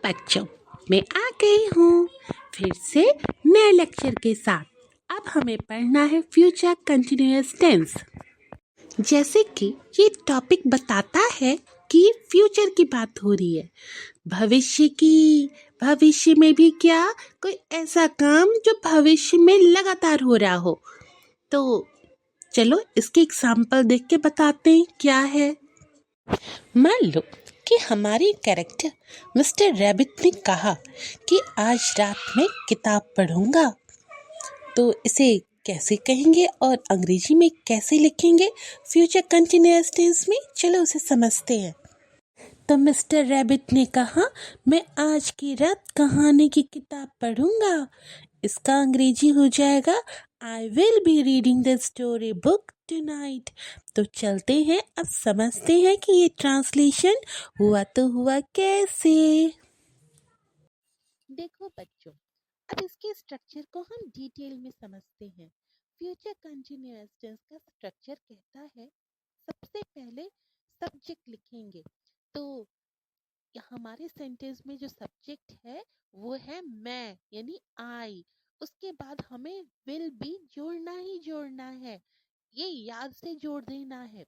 बच्चों, मैं आ गई हूँ फिर से नए लेक्चर के साथ। अब हमें पढ़ना है फ्यूचर कंटिन्यूअस टेंस। जैसे कि ये टॉपिक बताता है कि फ्यूचर की बात हो रही है, भविष्य की। भविष्य में भी क्या, कोई ऐसा काम जो भविष्य में लगातार हो रहा हो। तो चलो इसके एग्जाम्पल देख के बताते हैं क्या है। मान लो कि हमारी कैरेक्टर मिस्टर रैबिट ने कहा कि आज रात में किताब पढ़ूंगा, तो इसे कैसे कहेंगे और अंग्रेजी में कैसे लिखेंगे फ्यूचर कंटिन्यूअस टेंस में। चलो उसे समझते हैं। तो मिस्टर रैबिट ने कहा, मैं आज की रात कहानी की किताब पढ़ूंगा। इसका अंग्रेजी हो जाएगा, I will be reading the story book tonight. तो चलते हैं, अब समझते हैं कि ये ट्रांसलेशन हुआ तो हुआ कैसे। देखो बच्चों, अब इसके स्ट्रक्चर को हम डिटेल में समझते हैं। फ्यूचर कंटिन्यूअस टेंस का स्ट्रक्चर कहता है, सबसे पहले सब्जेक्ट लिखेंगे। तो हमारे सेंटेंस में जो सब्जेक्ट है वो है मैं, यानी आई। उसके बाद हमें विल भी जोड़ना ही जोड़ना है, ये याद से जोड़ देना है।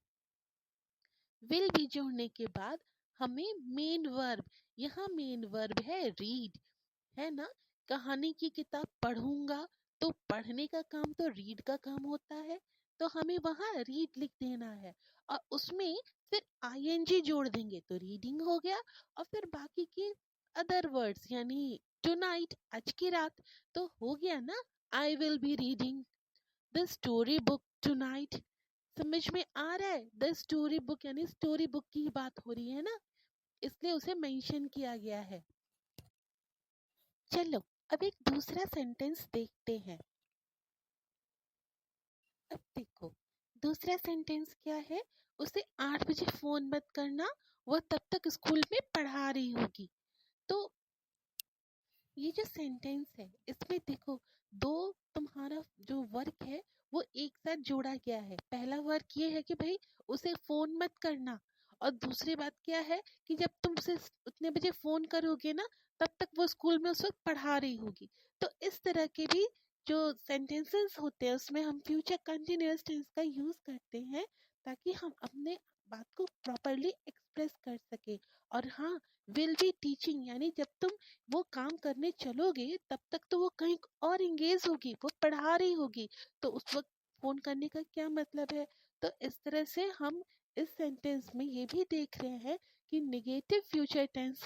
विल भी जोड़ने के बाद हमें मेन वर्ब, यहाँ मेन वर्ब है रीड, है ना। कहानी की किताब पढ़ूंगा, तो पढ़ने का काम तो रीड का काम होता है, तो हमें वहां रीड लिख देना है और उसमें फिर आईएनजी जोड़ देंगे तो रीडिंग हो गया। और फिर बाकी के अदर वर्ड्स, यानी टुनाइट, आज की रात, तो हो गया ना। I will be reading the story book tonight. समझ में आ रहा है? द स्टोरी बुक यानी स्टोरी बुक की बात हो रही है ना, इसलिए उसे मेंशन किया गया है। चलो अब एक दूसरा सेंटेंस देखते हैं। अब देखो, दूसरा सेंटेंस क्या है, उसे 8 बजे फोन मत करना, वह तब तक स्कूल में पढ़ा रही होगी। तो ये जो सेंटेंस है इसमें देखो, दो तुम्हारा जो वर्क है वो एक साथ जोड़ा गया है। पहला वर्क ये है कि भाई उसे फोन मत करना, और दूसरी बात क्या है कि जब तुम उसे उतने बजे फोन करोगे ना, तब तक वो स्कूल में उस वक्त पढ़ा रही होगी। तो इस तरह के भी जो सेंटेंसेस होते हैं उसमें हम फ्यूचर कंटिन्यूअस टेंस का यूज करते हैं, ताकि हम अपने बात को प्रॉपरली एक्सप्रेस कर सके। और हाँ, विल बी टीचिंग, यानी जब तुम वो काम करने चलोगे तब तक तो वो कहीं और एंगेज होगी, वो पढ़ा रही होगी, तो उस वक्त फोन करने का क्या मतलब है। तो इस तरह से हम इस सेंटेंस में ये भी देख रहे हैं कि नेगेटिव फ्यूचर टेंस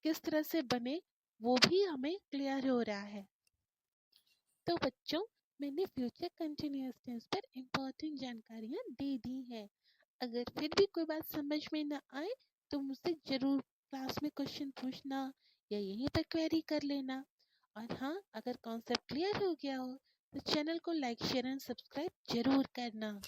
किस तरह से बने, वो भी हमें क्लियर हो रहा है। तो बच्चों, मैंने फ्यूचर कंटिन्यूअस टेंस पर इम्पोर्टेंट जानकारियां दे दी हैं। अगर फिर भी कोई बात समझ में ना आए तो मुझसे जरूर क्लास में क्वेश्चन पूछना या यहीं पर क्वेरी कर लेना। और हाँ, अगर कॉन्सेप्ट क्लियर हो गया हो तो चैनल को लाइक, शेयर एंड सब्सक्राइब जरूर करना।